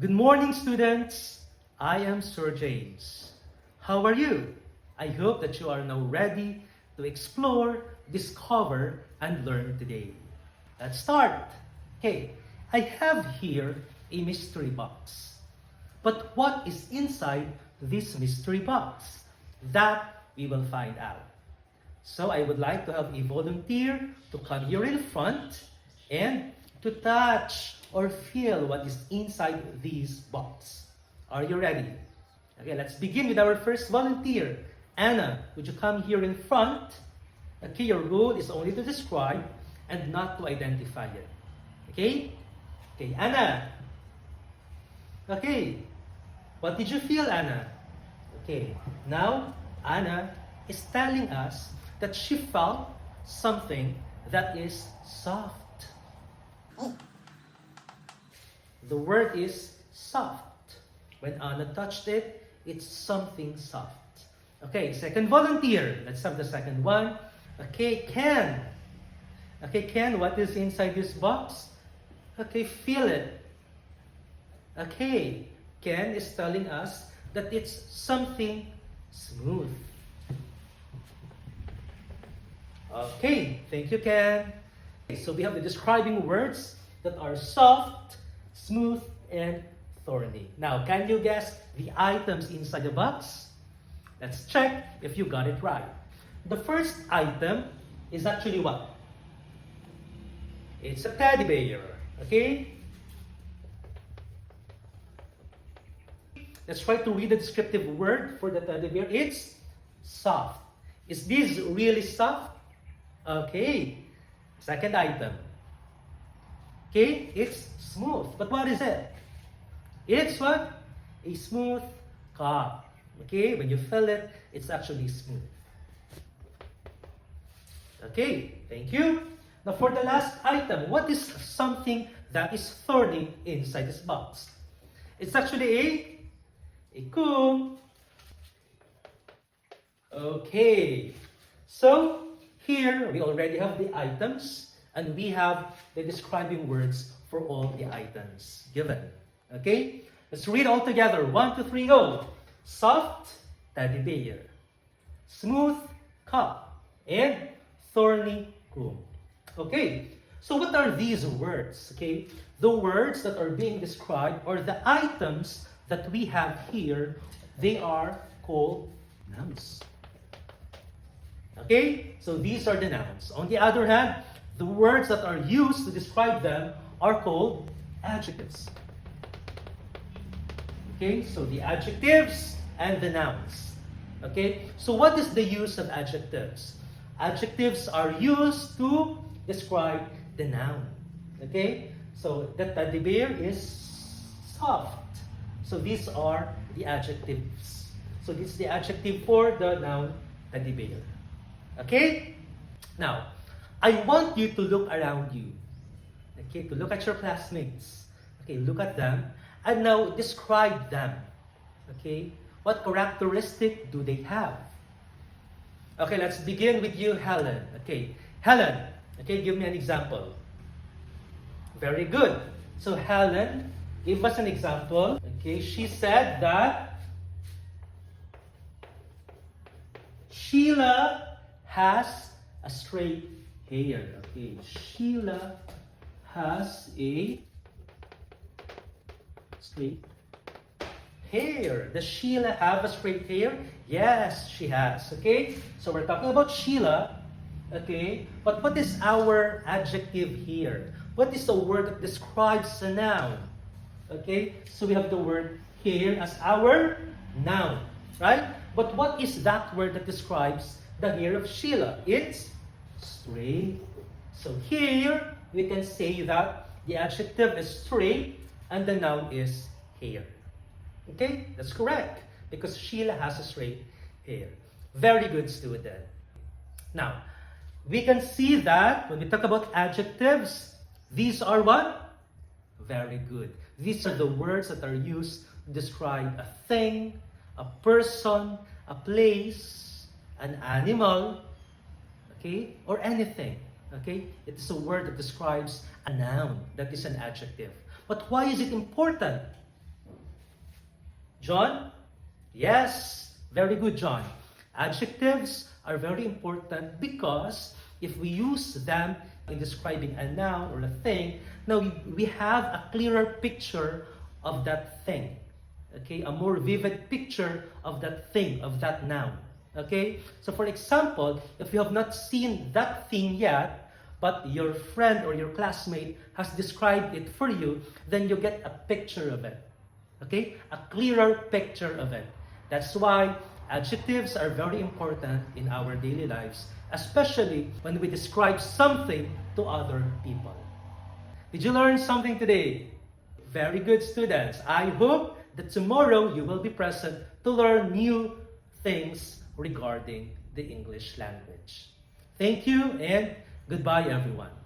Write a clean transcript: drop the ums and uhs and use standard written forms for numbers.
Good morning, students. I am Sir James. How are you? I hope that you are now ready to explore, discover, and learn today. Let's start. Okay, I have here a mystery box. But what is inside this mystery box? That we will find out. So I would like to have a volunteer to come here in front and to touch or feel what is inside this box. Are you ready? Okay, let's begin with our first volunteer. Anna, would you come here in front? Okay, your role is only to describe and not to identify it. Okay? Okay, Anna. Okay. What did you feel, Anna? Okay, now Anna is telling us that she felt something that is soft. The word is soft. When Anna touched it, it's something soft. Okay, second volunteer. Let's have the second one. Okay, Ken. Okay, Ken, what is inside this box? Okay, feel it. Okay, Ken is telling us that it's something smooth. Okay, thank you, Ken. Okay, so we have the describing words that are soft, smooth, and thorny. Now, can you guess the items inside the box? Let's check if you got it right. The first item is actually what? It's a teddy bear. Okay? Let's try to read the descriptive word for the teddy bear. It's soft. Is this really soft? Okay. Second item. Okay, it's smooth. But what is it? It's what? A smooth cup. Okay, when you feel it, it's actually smooth. Okay, thank you. Now for the last item, what is something that is thorny inside this box? It's actually a comb. Okay, so here we already have the items and we have the describing words for all the items given. Okay, let's read all together. 1, 2, 3, go. Soft teddy bear, smooth cup, and thorny comb. Okay, so what are these words? Okay, the words that are being described or the items that we have here, they are called nouns. Okay, so these are the nouns. On the other hand, the words that are used to describe them are called adjectives. Okay, so the adjectives and the nouns. Okay, so what is the use of adjectives? Adjectives are used to describe the noun. Okay, so the teddy bear is soft. So these are the adjectives. So this is the adjective for the noun teddy bear. Okay, now I want you to look around you. Okay, to look at your classmates. Okay, look at them and now describe them. Okay, what characteristic do they have? Okay, let's begin with you, Helen. Okay, Helen, okay, give me an example. Very good. So Helen, give us an example. Okay, she said that Sheila has a straight hair. Okay, Sheila has a straight hair. Does Sheila have a straight hair? Yes, she has. Okay, so we're talking about Sheila. Okay, but what is our adjective here? What is the word that describes a noun? Okay, so we have the word hair as our noun, right? But what is that word that describes the hair of Sheila? It's straight. So here we can say that the adjective is straight and the noun is hair. Okay, that's correct because Sheila has a straight hair. Very good, student. Now, we can see that when we talk about adjectives, these are what? Very good. These are the words that are used to describe a thing, a person, a place, an animal, okay, or anything. Okay, it is a word that describes a noun, that is an adjective. But why is it important? John? Yes, very good, John. Adjectives are very important because if we use them in describing a noun or a thing, now we have a clearer picture of that thing. Okay, a more vivid picture of that thing, of that noun. Okay, so for example, if you have not seen that thing yet, but your friend or your classmate has described it for you, then you get a picture of it. Okay, a clearer picture of it. That's why adjectives are very important in our daily lives, especially when we describe something to other people. Did you learn something today? Very good, students. I hope that tomorrow you will be present to learn new things regarding the English language. Thank you and goodbye, everyone.